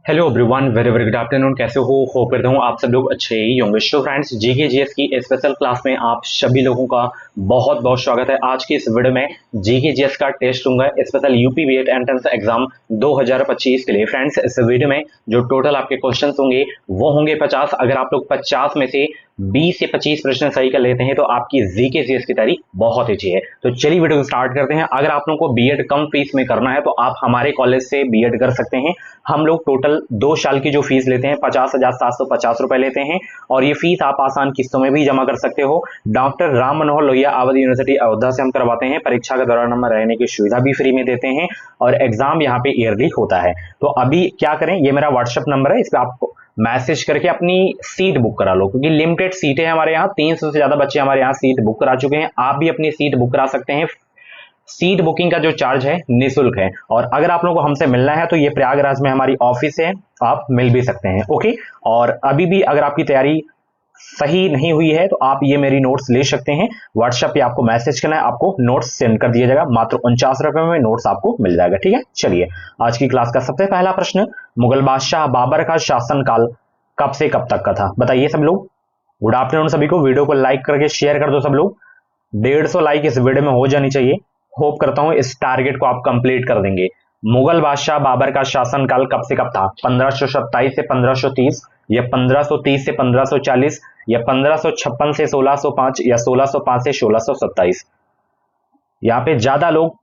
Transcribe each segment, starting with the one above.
Hello everyone, very very good afternoon. कैसे हो? Hope करता हूँ आप सब लोग अच्छे ही होंगे। सो फ्रेंड्स, जीके जीएस की स्पेशल क्लास में आप सभी लोगों का बहुत बहुत स्वागत है। आज की इस वीडियो में जीके जीएस का टेस्ट लूंगा, special UP BEd entrance exam 2025 के लिए। फ्रेंड्स, इस वीडियो में जो टोटल आपके क्वेश्चन होंगे वो होंगे 50। अगर आप लोग 50 में से 20 से 25 प्रश्न सही कर लेते हैं तो आपकी जीके जीएस की तैयारी बहुत अच्छी है। तो चलिए वीडियो स्टार्ट करते हैं। अगर आप लोगों को बीएड कम फीस में करना है तो आप हमारे कॉलेज से बीएड कर सकते हैं। हम लोग टोटल 2 साल की जो फीस लेते हैं 50,750 रुपए लेते हैं, और ये फीस आप आसान किस्तों में भी जमा कर सकते हो। डॉक्टर राम मनोहर लोहिया अवध यूनिवर्सिटी अयोध्या से हम करवाते हैं। परीक्षा के दौरान हम रहने की सुविधा भी फ्री में देते हैं और एग्जाम यहाँ पे ईयरली होता है। तो अभी क्या करें, ये मेरा व्हाट्सएप नंबर है, इस पर आपको मैसेज करके अपनी सीट बुक करा लो, क्योंकि लिमिटेड सीटें हैं हमारे यहाँ। 300 से ज्यादा बच्चे हमारे यहाँ सीट बुक करा चुके हैं। आप भी अपनी सीट बुक करा सकते हैं। सीट बुकिंग का जो चार्ज है निःशुल्क है, और अगर आप लोगों को हमसे मिलना है तो ये प्रयागराज में हमारी ऑफिस है, आप मिल भी सकते हैं। ओके, और अभी भी अगर आपकी तैयारी सही नहीं हुई है तो आप ये मेरी नोट्स ले सकते हैं। व्हाट्सएप पे आपको मैसेज करना है, आपको नोट्स सेंड कर दिया जाएगा। मात्र 49 रुपए में नोट्स आपको मिल जाएगा। ठीक है, चलिए आज की क्लास का सबसे पहला प्रश्न, मुगल बादशाह बाबर का शासनकाल कब से कब तक का था? बताइए सब लोग। गुड आफ्टरनून सभी को। वीडियो को लाइक करके शेयर कर दो सब लोग। 150 लाइक इस वीडियो में हो जानी चाहिए। होप करता हूं इस टारगेट को आप कंप्लीट कर देंगे। मुगल बादशाह बाबर का शासनकाल कब से कब था? 1527 से 1530, या 1530 से 1540, या 1556 से 1605, या 1605 से 1627? यहाँ पे ज्यादा लोग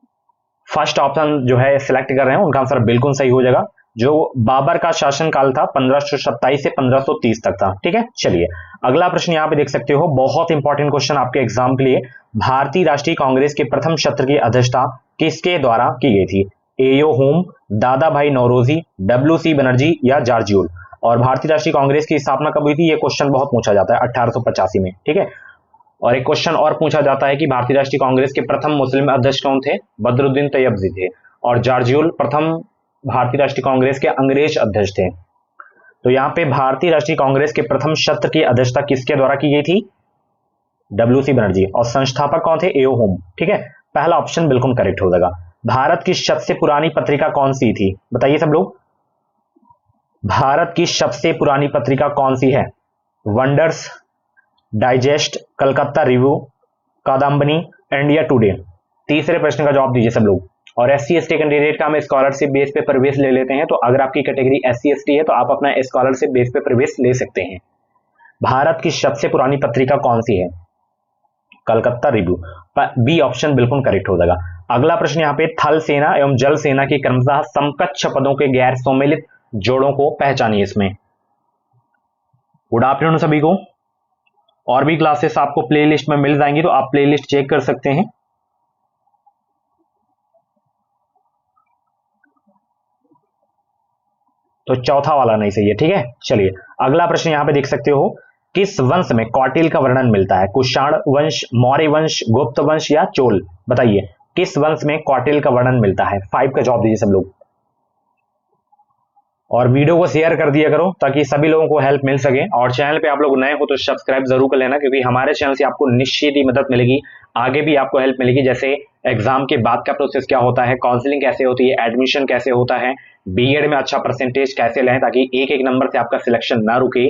फर्स्ट ऑप्शन जो है सिलेक्ट कर रहे हैं, उनका आंसर बिल्कुल सही हो जाएगा। जो बाबर का शासनकाल था 1527 से 1530 तक था। ठीक है, चलिए अगला प्रश्न यहाँ पे देख सकते हो, बहुत इंपॉर्टेंट क्वेश्चन आपके एग्जाम के लिए। भारतीय राष्ट्रीय कांग्रेस के प्रथम सत्र की अध्यक्षता किसके द्वारा की गई थी? एयो होम, दादा भाई नौरोजी, डब्ल्यू सी बनर्जी, या जॉर्जियोल? और भारतीय राष्ट्रीय कांग्रेस की स्थापना कब हुई थी? ये क्वेश्चन बहुत पूछा जाता है, 1885 में। ठीक है, और एक क्वेश्चन और पूछा जाता है कि भारतीय राष्ट्रीय कांग्रेस के प्रथम मुस्लिम अध्यक्ष कौन थे? बदरुद्दीन तैयबजी थे। और जॉर्जियोल प्रथम भारतीय राष्ट्रीय कांग्रेस के अंग्रेज अध्यक्ष थे। तो यहाँ पे भारतीय राष्ट्रीय कांग्रेस के प्रथम सत्र की अध्यक्षता किसके द्वारा की गई थी? W C Banerjee. और संस्थापक कौन थे? A O Hume. ठीक है, पहला ऑप्शन बिल्कुल करेक्ट हो जाएगा। भारत की सबसे पुरानी पत्रिका कौन सी थी? बताइए सब लोग। भारत की सबसे पुरानी पत्रिका कौन सी है? Wonders, digest, Calcutta review, Kadambini, India today? तीसरे प्रश्न का जवाब दीजिए सब लोग। और SC ST कैंडिडेट का हम स्कॉलरशिप बेस पे प्रवेश ले लेते हैं, तो अगर आपकी कैटेगरी SC ST है तो आप अपना स्कॉलरशिप बेस पे प्रवेश ले सकते हैं। भारत की सबसे पुरानी पत्रिका कौन सी है? कलकत्ता रिव्यू। बी ऑप्शन बिल्कुल करेक्ट हो जाएगा। अगला प्रश्न यहाँ पे, थल सेना एवं जल सेना के क्रमशः समकक्ष पदों के गैर सम्मिलित जोड़ों को पहचानिए इसमें। गुड आफ्टरनून सभी को। और भी क्लासेस आपको प्लेलिस्ट में मिल जाएंगी, तो आप प्लेलिस्ट चेक कर सकते हैं। तो चौथा वाला नहीं सही है। ठीक है, चलिए अगला प्रश्न यहां पे देख सकते हो, किस वंश में कौटिल्य का वर्णन मिलता है? कुषाण वंश, मौर्य वंश, गुप्त वंश, या चोल? बताइए किस वंश में कौटिल्य का वर्णन मिलता है? 5 का जवाब दीजिए सब लोग। और वीडियो को शेयर कर दिया करो ताकि सभी लोगों को हेल्प मिल सके। और चैनल पे आप लोग नए हो तो सब्सक्राइब जरूर कर लेना, क्योंकि हमारे चैनल से आपको निश्चित ही मदद मिलेगी, आगे भी आपको हेल्प मिलेगी। जैसे एग्जाम के बाद का प्रोसेस क्या होता है, काउंसलिंग कैसे होती है, एडमिशन कैसे होता है, बीएड में अच्छा परसेंटेज कैसे लें ताकि एक एक नंबर से आपका सिलेक्शन ना रुके,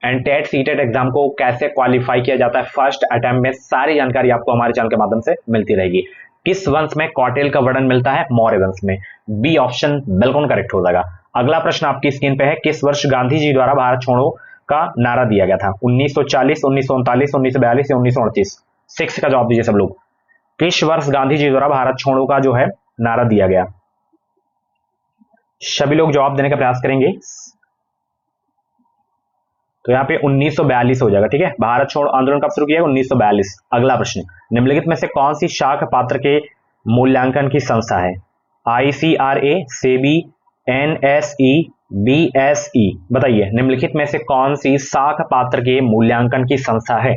एंड टेट सीटेट एग्जाम को कैसे क्वालिफाई किया जाता है फर्स्ट अटेम्प्ट में, सारी जानकारी आपको हमारे चैनल के माध्यम से मिलती रहेगी। किस वंश में कौटिल्य का वर्णन मिलता है? मौर्य वंश में। बी ऑप्शन बिल्कुल करेक्ट हो जाएगा। अगला प्रश्न आपकी स्क्रीन पे है, किस वर्ष गांधी जी द्वारा भारत छोड़ो का नारा दिया गया था? 1940, 1939, 1942, या 1938? 6 का जवाब दीजिए सब लोग। किस वर्ष गांधी जी द्वारा भारत छोड़ो का जो है नारा दिया गया? सभी लोग जवाब देने का प्रयास करेंगे। तो यहाँ पे 1942 हो जाएगा। ठीक है, भारत छोड़ो आंदोलन कब शुरू किया? 1942। अगला प्रश्न, निम्नलिखित में से कौन सी शाख पात्र के मूल्यांकन की संस्था है? ICRA, SEBI, NSE, BSE? बताइए निम्नलिखित में से कौन सी शाख पात्र के मूल्यांकन की संस्था है?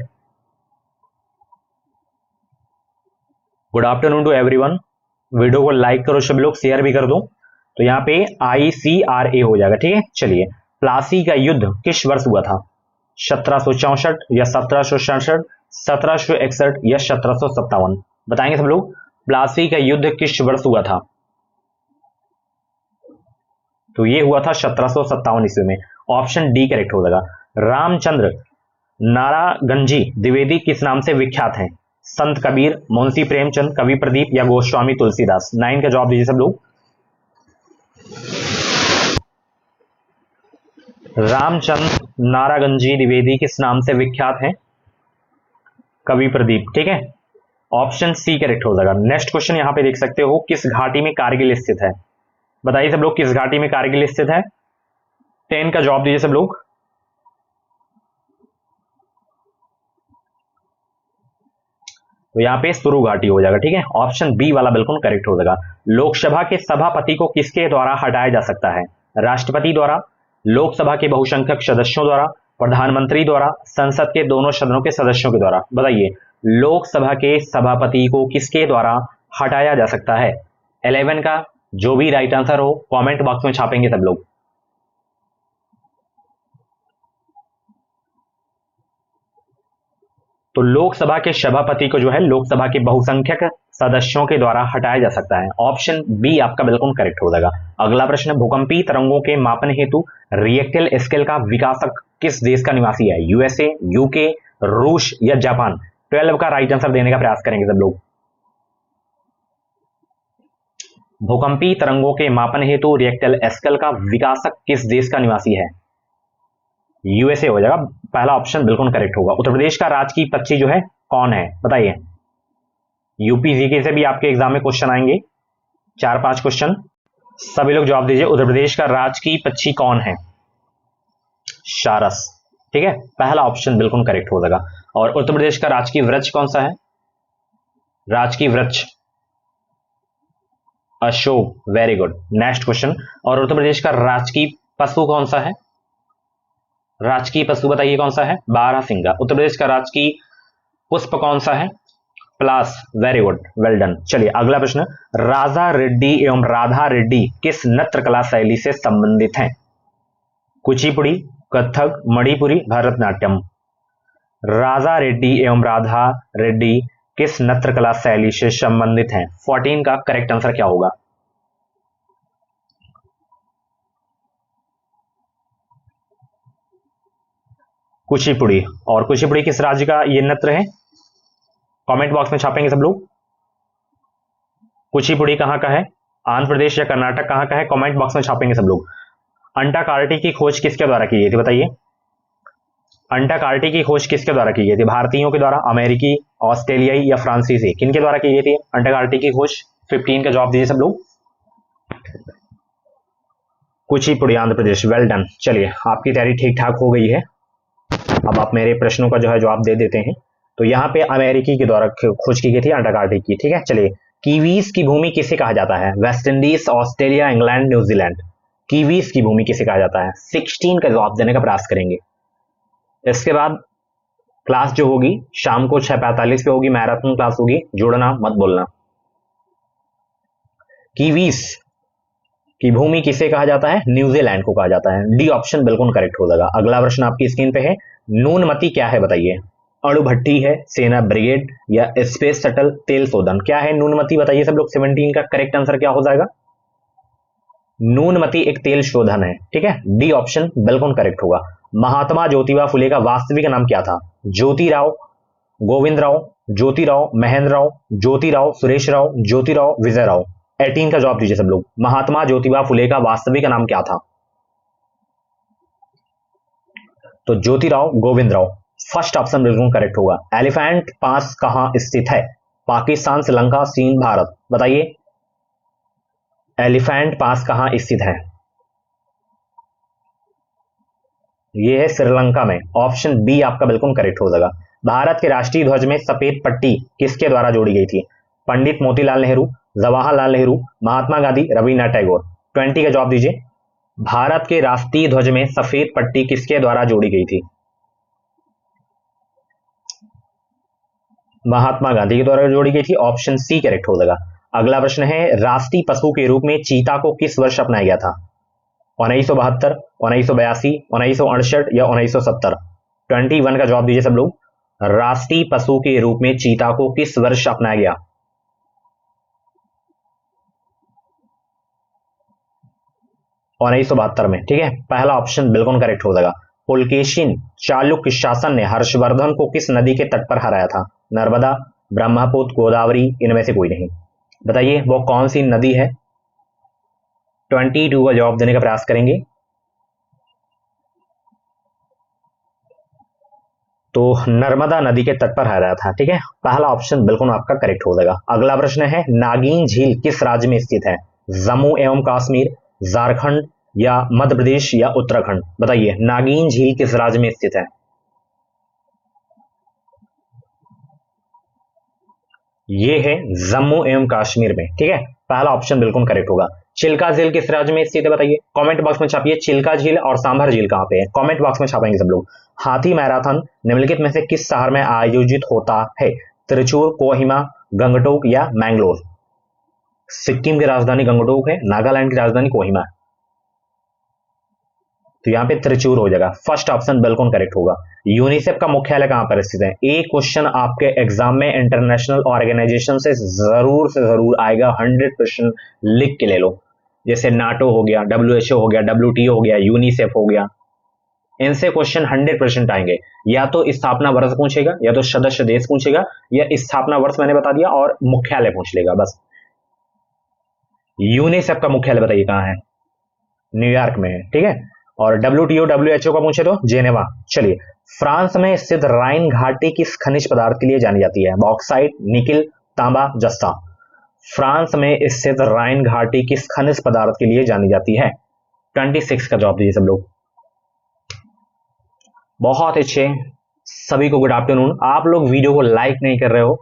Good afternoon to everyone. Video को लाइक करो सभी लोग, शेयर भी कर दो। तो यहाँ पे ICRA हो जाएगा। ठीक है, चलिए प्लासी का युद्ध किस वर्ष हुआ था? 1764, या 1767, 1761, या 1757? बताएंगे सब लोग। प्लासी का युद्ध किस वर्ष हुआ था? तो ये हुआ था 1757 ईस्वी में। ऑप्शन डी करेक्ट हो जाएगा। रामचंद्र नारागंजी द्विवेदी किस नाम से विख्यात हैं? संत कबीर, मुंशी प्रेमचंद, कवि प्रदीप या गोस्वामी तुलसीदास? 9 का जवाब दीजिए सब लोग। रामचंद्र नारागंजी द्विवेदी किस नाम से विख्यात हैं? कवि प्रदीप। ठीक है, ऑप्शन सी करेक्ट हो जाएगा। नेक्स्ट क्वेश्चन यहां पे देख सकते हो, किस घाटी में कारगिल स्थित है? बताइए सब लोग, किस घाटी में कारगिल स्थित है? 10 का जवाब दीजिए सब लोग। तो यहां पे सुरु घाटी हो जाएगा। ठीक है, ऑप्शन बी वाला बिल्कुल करेक्ट हो जाएगा। लोकसभा के सभापति को किसके द्वारा हटाया जा सकता है? राष्ट्रपति द्वारा, लोकसभा के बहुसंख्यक सदस्यों द्वारा, प्रधानमंत्री द्वारा, संसद के दोनों सदनों के सदस्यों के द्वारा? बताइए, लोकसभा के सभापति को किसके द्वारा हटाया जा सकता है? 11 का जो भी राइट आंसर हो कमेंट बॉक्स में छापेंगे सब लोग। तो लोकसभा के सभापति को जो है लोकसभा के बहुसंख्यक सदस्यों के द्वारा हटाया जा सकता है। ऑप्शन बी आपका बिल्कुल करेक्ट हो जाएगा। अगला प्रश्न, भूकंपीय तरंगों के मापन हेतु रिएक्टर स्केल का विकासक किस देश का निवासी है? यूएसए, यूके, रूस या जापान? 12 का राइट आंसर देने का प्रयास करेंगे सब लोग। भूकंपीय तरंगों के मापन हेतु रिएक्टर स्केल का विकासक किस देश का निवासी है? यूएसए हो जाएगा। पहला ऑप्शन बिल्कुल करेक्ट होगा। उत्तर प्रदेश का राजकीय पक्षी जो है कौन है? बताइए। यूपी जीके से भी आपके एग्जाम में क्वेश्चन आएंगे, 4-5 क्वेश्चन। सभी लोग जवाब दीजिए, उत्तर प्रदेश का राजकीय पक्षी कौन है? सारस। ठीक है, पहला ऑप्शन बिल्कुल करेक्ट हो जाएगा। और उत्तर प्रदेश का राजकीय वृक्ष कौन सा है? राजकीय वृक्ष Ashok. Very good. Next question, और उत्तर प्रदेश का राजकीय पशु कौन सा है? राजकीय पशु बताइए कौन सा है? बारहसिंगा। उत्तर प्रदेश का राजकीय पुष्प कौन सा है? प्लास। Very good, well done. चलिए अगला प्रश्न, राजा रेड्डी एवं राधा रेड्डी किस नृत्य कला शैली से संबंधित हैं? कुचिपुड़ी, कथक, मणिपुरी, भरतनाट्यम? राजा रेड्डी एवं राधा रेड्डी किस नृत्य कला शैली से संबंधित हैं? 14 का करेक्ट आंसर क्या होगा? कुचिपुड़ी। और कुचिपुड़ी किस राज्य का ये नृत्य है? कमेंट बॉक्स में छापेंगे सब लोग। कुचिपुड़ी कहां का है? आंध्र प्रदेश या कर्नाटक कहां का है? कमेंट बॉक्स में छापेंगे सब लोग। अंटार्कटिका की खोज किसके द्वारा की गई थी? बताइए। अंटार्कटिका की खोज किसके द्वारा की गई थी? भारतीयों के द्वारा, अमेरिकी, ऑस्ट्रेलियाई या फ्रांसीसी? किनके द्वारा की गई थी अंटार्कटिका की खोज? 15 का जवाब दीजिए सब लोग। कुचिपुड़ी, आंध्र प्रदेश। Well done. चलिए आपकी तैयारी ठीक ठाक हो गई है, अब आप मेरे प्रश्नों का जो है जवाब दे देते हैं। तो यहाँ पे अमेरिकी के द्वारा खोज की गई थी अंटार्कटिका की। ठीक है, चलिए कीवीज की भूमि किसे कहा जाता है? West Indies, Australia, England, New Zealand? Kiwis की भूमि किसे कहा जाता है? 16 का जवाब देने का प्रयास करेंगे। इसके बाद क्लास जो होगी शाम को 6:45 पे होगी, मैराथन क्लास होगी, जुड़ना मत बोलना। कीवीज की भूमि किसे कहा जाता है? न्यूजीलैंड को कहा जाता है। डी ऑप्शन बिल्कुल करेक्ट हो जाएगा। अगला प्रश्न आपकी स्क्रीन पे है, नूनमती क्या है? बताइए। अणुभट्टी है, सेना ब्रिगेड या स्पेस शटल, तेल शोधन? क्या है नूनमती? बताइए सब लोग। 17 का करेक्ट आंसर क्या हो जाएगा? नूनमती एक तेल शोधन है। ठीक है, डी ऑप्शन बिल्कुल करेक्ट होगा। महात्मा ज्योतिबा फुले का वास्तविक नाम क्या था? ज्योतिराव, गोविंद राव, ज्योतिराव महेंद्र राव, ज्योतिराव सुरेश राव, ज्योतिराव विजय राव? 18 का जवाब दीजिए सब लोग। महात्मा ज्योतिबा फुले का वास्तविक नाम क्या था? तो ज्योतिराव गोविंद राव। फर्स्ट ऑप्शन बिल्कुल करेक्ट होगा। एलिफेंट पास कहां स्थित है? पाकिस्तान, श्रीलंका, चीन, भारत? बताइए, एलिफेंट पास कहां स्थित है? यह है श्रीलंका में। ऑप्शन बी आपका बिल्कुल करेक्ट हो जाएगा। भारत के राष्ट्रीय ध्वज में सफेद पट्टी किसके द्वारा जोड़ी गई थी? पंडित मोतीलाल नेहरू, जवाहरलाल नेहरू, महात्मा गांधी, रविन्द्रनाथ टैगोर? 20 का जवाब दीजिए। भारत के राष्ट्रीय ध्वज में सफेद पट्टी किसके द्वारा जोड़ी गई थी? महात्मा गांधी के द्वारा जोड़ी गई थी। ऑप्शन सी करेक्ट हो जाएगा। अगला प्रश्न है, राष्ट्रीय पशु के रूप में चीता को किस वर्ष अपनाया गया था? 1972, 1982, 1968 या 1970? 21 का जवाब दीजिए सब लोग। राष्ट्रीय पशु के रूप में चीता को किस वर्ष अपनाया गया? 1972 में, ठीक है। पहला ऑप्शन बिल्कुल करेक्ट हो जाएगा। पुलकेशिन चालुक्य शासन ने हर्षवर्धन को किस नदी के तट पर हराया था? नर्मदा, ब्रह्मपुत्र, गोदावरी, इनमें से कोई नहीं। बताइए वो कौन सी नदी है? 22 का जवाब देने का प्रयास करेंगे। तो नर्मदा नदी के तट पर हराया था, ठीक है। पहला ऑप्शन बिल्कुल आपका करेक्ट हो जाएगा। अगला प्रश्न है, नागिन झील किस राज्य में स्थित है? जम्मू एवं कश्मीर, झारखंड या मध्य प्रदेश या उत्तराखंड? बताइए नागिन झील किस राज्य में स्थित है? ये है जम्मू एवं कश्मीर में, ठीक है। पहला ऑप्शन बिल्कुल करेक्ट होगा। चिल्का झील किस राज्य में स्थित है? बताइए कमेंट बॉक्स में छापिए चिल्का झील और सांभर झील कहां पे है, कमेंट बॉक्स में छापेंगे सब लोग। हाथी मैराथन निम्नलिखित में से किस शहर में आयोजित होता है? त्रिचूर, कोहिमा, गंगटोक या मैंगलोर? सिक्किम की राजधानी गंगटोक है, नागालैंड की राजधानी कोहिमा है। तो यहां पे त्रिचूर हो जाएगा। फर्स्ट ऑप्शन बिल्कुल करेक्ट होगा। यूनिसेफ का मुख्यालय कहां पर स्थित है? एक क्वेश्चन आपके एग्जाम में इंटरनेशनल ऑर्गेनाइजेशन से जरूर आएगा, 100% लिख के ले लो। जैसे नाटो हो गया, WHO हो गया, WTO हो गया, यूनिसेफ हो गया, इनसे क्वेश्चन 100% आएंगे। या तो स्थापना वर्ष पूछेगा, या तो सदस्य देश पूछेगा, या स्थापना वर्ष मैंने बता दिया और मुख्यालय पूछ लेगा बस। यूनिसेफ का मुख्यालय बताइए कहां है? न्यूयॉर्क में है, ठीक है। और WTO WHO का पूछे तो जेनेवा। चलिए, फ्रांस में स्थित राइन घाटी किस खनिज पदार्थ के लिए जानी जाती है? बॉक्साइट, निकिल, तांबा, जस्ता? फ्रांस में स्थित राइन घाटी किस खनिज पदार्थ के लिए जानी जाती है? 26 का जवाब दीजिए सब लोग। बहुत अच्छे, सभी को गुड आफ्टरनून। आप लोग वीडियो को लाइक नहीं कर रहे हो,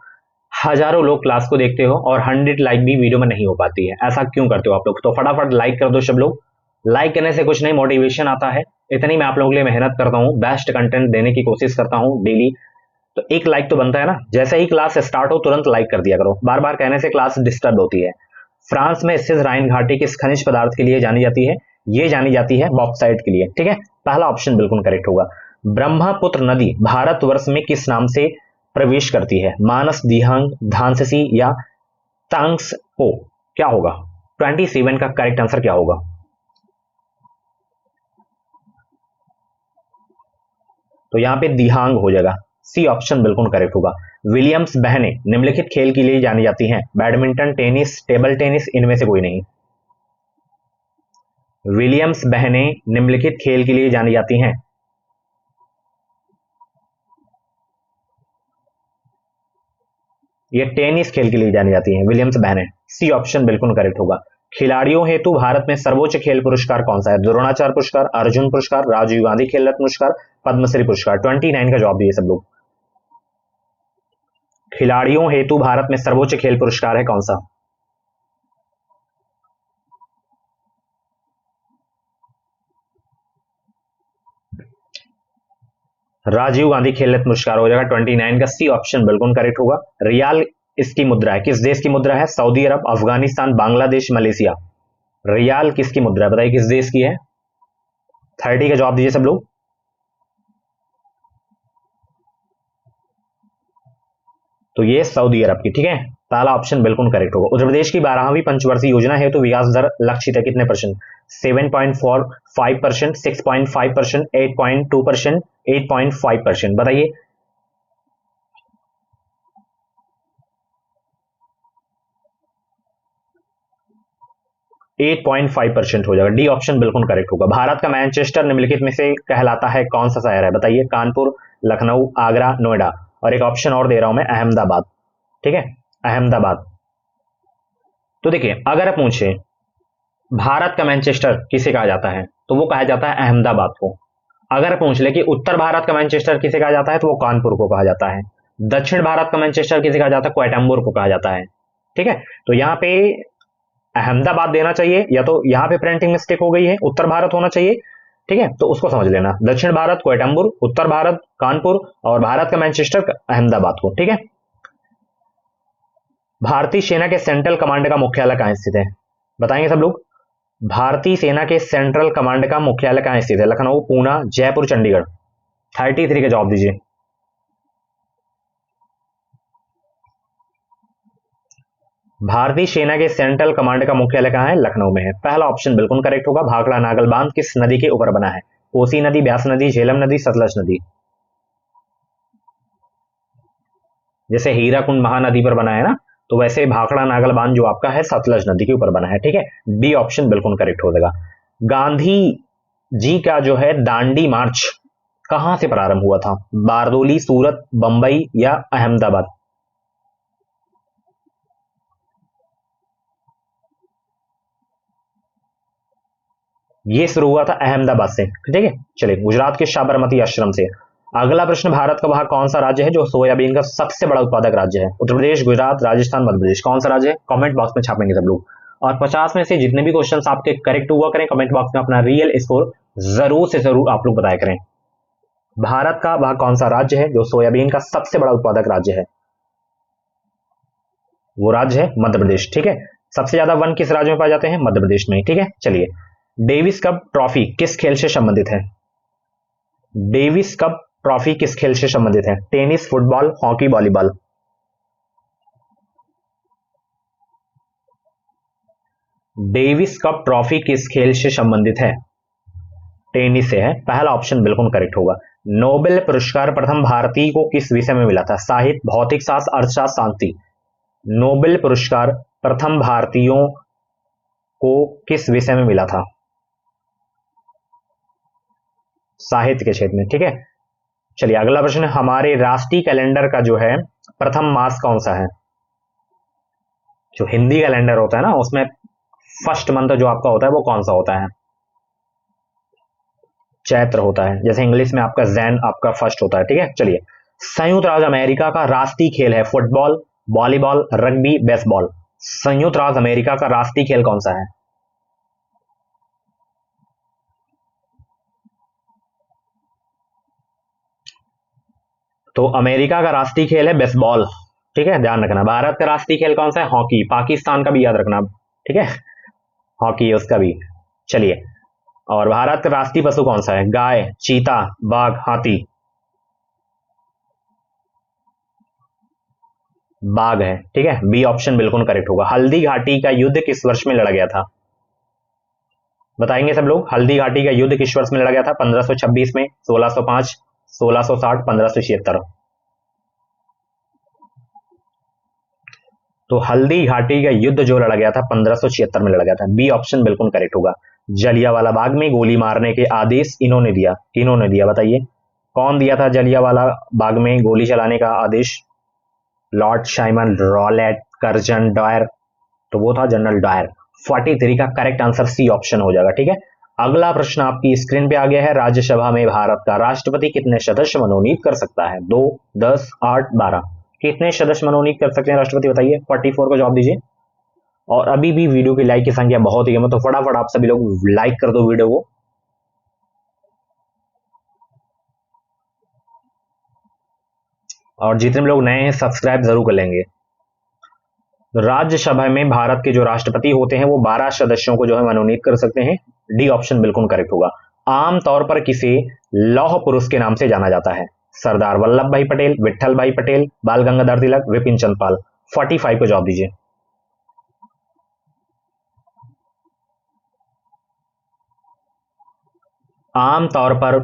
हजारों लोग क्लास को देखते हो और 100 लाइक भी वीडियो में नहीं हो पाती है, ऐसा क्यों करते हो आप लोग? तो फटाफट लाइक कर दो सब लोग। लाइक करने से कुछ नहीं, मोटिवेशन आता है। इतनी मैं आप लोगों के लिए मेहनत करता हूँ, बेस्ट कंटेंट देने की कोशिश करता हूँ डेली। तो एक लाइक तो बनता है ना। जैसे ही क्लास स्टार्ट हो तुरंत लाइक कर दिया करो, बार बार कहने से क्लास डिस्टर्ब होती है। फ्रांस में स्थित राइन घाटी किस खनिज पदार्थ के लिए जानी जाती है? ये जानी जाती है बॉक्साइट के लिए, ठीक है। पहला ऑप्शन बिल्कुल करेक्ट होगा। ब्रह्मपुत्र नदी भारतवर्ष में किस नाम से प्रवेश करती है? मानस, दिहांग, धांससी या तांग्स हो? क्या होगा? 27 का करेक्ट आंसर क्या होगा? तो यहां पे दिहांग हो जाएगा। सी ऑप्शन बिल्कुल करेक्ट होगा। विलियम्स बहनें निम्नलिखित खेल के लिए जानी जाती हैं? बैडमिंटन, टेनिस, टेबल टेनिस, इनमें से कोई नहीं। विलियम्स बहनें निम्नलिखित खेल के लिए जानी जाती हैं? ये टेनिस खेल के लिए जानी जाती हैं विलियम्स बहनें। सी ऑप्शन बिल्कुल करेक्ट होगा। खिलाड़ियों हेतु भारत में सर्वोच्च खेल पुरस्कार कौन सा है? द्रोणाचार्य पुरस्कार, अर्जुन पुरस्कार, राजीव गांधी खेल रत्न पुरस्कार, पद्मश्री पुरस्कार? 29 का जवाब दिए सब लोग। खिलाड़ियों हेतु भारत में सर्वोच्च खेल पुरस्कार है कौन सा? राजीव गांधी खेल रत्न पुरस्कार हो जाएगा 29 का। सी ऑप्शन बिल्कुल करेक्ट होगा। रियाल इसकी मुद्रा है, किस देश की मुद्रा है? सऊदी अरब, अफगानिस्तान, बांग्लादेश, मलेशिया? रियाल किसकी मुद्रा है बताइए, किस देश की है? 30 का जवाब दीजिए सब लोग। तो ये सऊदी अरब की, ठीक है। पहला ऑप्शन बिल्कुल करेक्ट होगा। उत्तर प्रदेश की 12वीं पंचवर्षीय योजना है तो विकास दर लक्षित है कितने परसेंट? 7.45%, 6.5%, 8.2%, 8.5%? बताइए। 8.5% हो जाएगा। डी ऑप्शन बिल्कुल करेक्ट होगा। भारत का मैनचेस्टर निम्नलिखित में से कहलाता है कौन सा शहर है? बताइए। कानपुर, लखनऊ, आगरा, नोएडा? और एक ऑप्शन और दे रहा हूं मैं, अहमदाबाद, ठीक है। अहमदाबाद। तो देखिए, अगर पूछे भारत का मैनचेस्टर किसे कहा जाता है तो वो कहा जाता है अहमदाबाद को। अगर पूछ ले कि उत्तर भारत का मैनचेस्टर किसे कहा जाता है तो वो कानपुर को कहा जाता है। दक्षिण भारत का मैनचेस्टर किसे कहा जाता है? क्वेटाम्बुर को कहा जाता है, ठीक है। तो यहां पे अहमदाबाद देना चाहिए, या तो यहां पे प्रिंटिंग मिस्टेक हो गई है, उत्तर भारत होना चाहिए, ठीक है। तो उसको समझ लेना, दक्षिण भारत क्वेटाम्बुर, उत्तर भारत कानपुर, और भारत का मैनचेस्टर अहमदाबाद को, ठीक है। भारतीय सेना के सेंट्रल कमांड का मुख्यालय कहां स्थित है? बताएंगे सब लोग। भारतीय सेना के सेंट्रल कमांड का मुख्यालय कहां स्थित है? लखनऊ, पूना, जयपुर, चंडीगढ़? 33 का जवाब दीजिए। भारतीय सेना के सेंट्रल कमांड का मुख्यालय कहाँ है? लखनऊ में है। पहला ऑप्शन बिल्कुल करेक्ट होगा। भाखड़ा नागल बांध किस नदी के ऊपर बना है? कोसी नदी, ब्यास नदी, झेलम नदी, सतलज नदी। जैसे हीराकुंड महानदी पर बना है ना, तो वैसे भाखड़ा नागल बांध जो आपका है सतलज नदी के ऊपर बना है। ठीक है, डी ऑप्शन बिल्कुल करेक्ट हो जाएगा। गांधी जी का जो है दांडी मार्च कहां से प्रारंभ हुआ था? बारदोली, सूरत, बंबई या अहमदाबाद? ये शुरू हुआ था अहमदाबाद से। ठीक है, चलिए, गुजरात के साबरमती आश्रम से। अगला प्रश्न, भारत का वह कौन सा राज्य है जो सोयाबीन का सबसे बड़ा उत्पादक राज्य है? उत्तर प्रदेश, गुजरात, राजस्थान, मध्य प्रदेश। कौन सा राज्य है? कमेंट बॉक्स में छापेंगे सब लोग। और 50 में से जितने भी क्वेश्चन आपके करेक्ट हुआ करें, कमेंट बॉक्स में अपना रियल स्कोर जरूर से जरूर आप लोग बताया करें। भारत का वह कौन सा राज्य है जो सोयाबीन का सबसे बड़ा उत्पादक राज्य है? वो राज्य है मध्य प्रदेश। ठीक है, सबसे ज्यादा वन किस राज्य में पाए जाते हैं? मध्य प्रदेश में। ठीक है, चलिए, डेविस कप ट्रॉफी किस खेल से संबंधित है? डेविस कप ट्रॉफी किस खेल से संबंधित है? Tennis, football, hockey, volleyball. Davis cup trophy किस खेल से संबंधित है? टेनिस से है। पहला ऑप्शन बिल्कुल करेक्ट होगा। नोबेल पुरस्कार प्रथम भारतीय को किस विषय में मिला था? साहित्य, भौतिक शास्त्र, अर्थशास्त्र, शांति। नोबेल पुरस्कार प्रथम भारतीयों को किस विषय में मिला था? साहित्य के क्षेत्र में। ठीक है, चलिए, अगला प्रश्न, हमारे राष्ट्रीय कैलेंडर का जो है प्रथम मास कौन सा है? जो हिंदी कैलेंडर होता है ना, उसमें फर्स्ट मंथ जो आपका होता है वो कौन सा होता है? चैत्र होता है। जैसे इंग्लिश में आपका जैन आपका फर्स्ट होता है। ठीक है, चलिए, संयुक्त राज्य अमेरिका का राष्ट्रीय खेल है फुटबॉल, वॉलीबॉल, रग्बी, बेसबॉल। संयुक्त राज्य अमेरिका का राष्ट्रीय खेल कौन सा है? तो अमेरिका का राष्ट्रीय खेल है बेसबॉल। ठीक है, ध्यान रखना। भारत का राष्ट्रीय खेल कौन सा है? हॉकी। पाकिस्तान का भी याद रखना। ठीक है, हॉकी है उसका भी। चलिए, और भारत का राष्ट्रीय पशु कौन सा है? गाय, चीता, बाघ, हाथी। बाघ है। ठीक है, बी ऑप्शन बिल्कुल करेक्ट होगा। हल्दी घाटी का युद्ध किस वर्ष में लड़ा गया था? बताएंगे सब लोग। हल्दी घाटी का युद्ध किस वर्ष में लड़ा गया था? 1526 में, 1605, 1660, 1576। तो हल्दी घाटी का युद्ध जो लड़ा गया था 1576 में लड़ा गया था। बी ऑप्शन बिल्कुल करेक्ट होगा। जलियांवाला बाग में गोली मारने के आदेश इन्होंने दिया, किन्होंने दिया बताइए? कौन दिया था जलियांवाला बाग में गोली चलाने का आदेश? Lord Simon Rowlatt, Curzon Dyer. तो वो था जनरल डायर। 43 का करेक्ट आंसर सी ऑप्शन हो जाएगा। ठीक है, अगला प्रश्न आपकी स्क्रीन पे आ गया है। राज्यसभा में भारत का राष्ट्रपति कितने सदस्य मनोनीत कर सकता है? 2, 10, 8, 12। कितने सदस्य मनोनीत कर सकते हैं राष्ट्रपति बताइए? 44 को जवाब दीजिए। और अभी भी वीडियो की लाइक की संख्या बहुत ही है, तो फटाफट आप सभी लोग लाइक कर दो वीडियो को। और जितने लोग नए हैं सब्सक्राइब जरूर कर लेंगे। राज्यसभा में भारत के जो राष्ट्रपति होते हैं वो 12 सदस्यों को जो है मनोनीत कर सकते हैं। डी ऑप्शन बिल्कुल करेक्ट होगा। आमतौर पर किसे लौह पुरुष के नाम से जाना जाता है? सरदार वल्लभ भाई पटेल, विट्ठल भाई पटेल, बाल गंगाधर तिलक, विपिन चंद्र पाल। 45 को जवाब दीजिए। आमतौर पर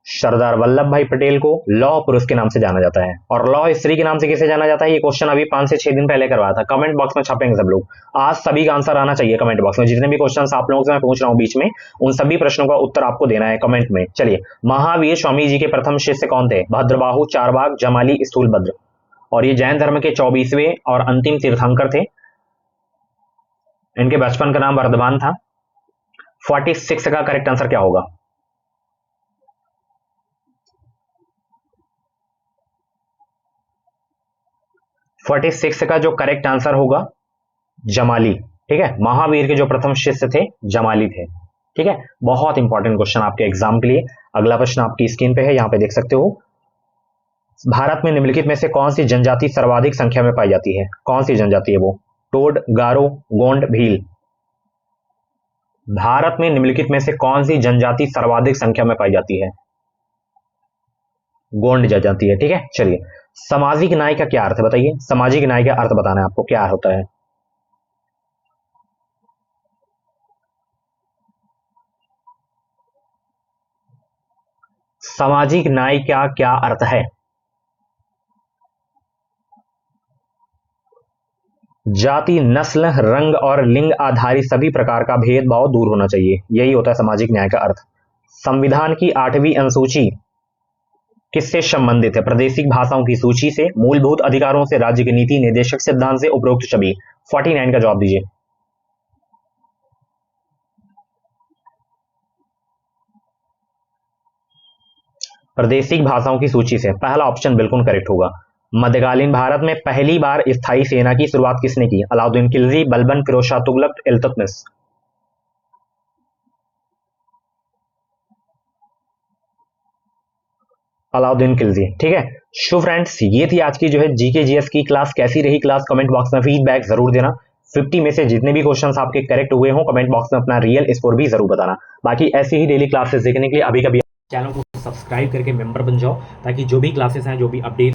सरदार वल्लभ भाई पटेल को लौह पुरुष के नाम से जाना जाता है। और लौह स्त्री के नाम से किसे जाना जाता है? ये क्वेश्चन अभी 5 से 6 दिन पहले करवाया था। कमेंट बॉक्स में छापेंगे सब लोग। आज सभी का आंसर आना चाहिए कमेंट बॉक्स में। जितने भी क्वेश्चन आप लोगों से मैं पूछ रहा हूं बीच में, उन सभी प्रश्नों का उत्तर आपको देना है कमेंट में। चलिए, महावीर स्वामी जी के प्रथम शिष्य कौन थे? भद्रबाहु, चारबाग, जमाली, स्थूलभद्र। और ये जैन धर्म के 24वें और अंतिम तीर्थंकर थे। इनके बचपन का नाम वर्धमान था। 46 का करेक्ट आंसर क्या होगा? 46 का जो करेक्ट आंसर होगा जमाली। ठीक है, महावीर के जो प्रथम शिष्य थे जमाली थे। ठीक है, बहुत इंपॉर्टेंट क्वेश्चन आपके एग्जाम के लिए। अगला प्रश्न आपकी स्क्रीन पे है, यहां पे देख सकते हो। भारत में निम्नलिखित में से कौन सी जनजाति सर्वाधिक संख्या में पाई जाती है? कौन सी जनजाति है वो? टोड, गारो, गोंड, भील। भारत में निम्नलिखित में से कौन सी जनजाति सर्वाधिक संख्या में पाई जाती है? गोंड जनजाति है। ठीक है, चलिए, सामाजिक न्याय का क्या अर्थ है बताइए? सामाजिक न्याय का अर्थ बताना है आपको, क्या होता है? सामाजिक न्याय का क्या अर्थ है? जाति, नस्ल, रंग और लिंग आधारित सभी प्रकार का भेदभाव दूर होना चाहिए, यही होता है सामाजिक न्याय का अर्थ। संविधान की 8वीं अनुसूची किससे संबंधित है? प्रादेशिक भाषाओं की सूची से, मूलभूत अधिकारों से, राज्य की नीति निर्देशक सिद्धांत से, उपरोक्त सभी। 49 का जवाब दीजिए। प्रादेशिक भाषाओं की सूची से, पहला ऑप्शन बिल्कुल करेक्ट होगा। मध्यकालीन भारत में पहली बार स्थायी सेना की शुरुआत किसने की? अलाउद्दीन खिलजी, बलबन, फिरोज शाह तुगलक, इल्तुतमिश। अलाउद्दीन खिलजी। ठीक है। सो फ्रेंड्स, ये थी आज की जो है जीके जीएस की क्लास। कैसी रही क्लास कमेंट बॉक्स में फीडबैक जरूर देना। 50 में से जितने भी क्वेश्चंस आपके करेक्ट हुए हो कमेंट बॉक्स में अपना रियल स्कोर भी जरूर बताना। बाकी ऐसी ही डेली क्लासेस देखने के लिए अभी कभी चैनल को सब्सक्राइब करके मेंबर बन जाओ, ताकि जो भी क्लासेस हैं, जो भी अपडेट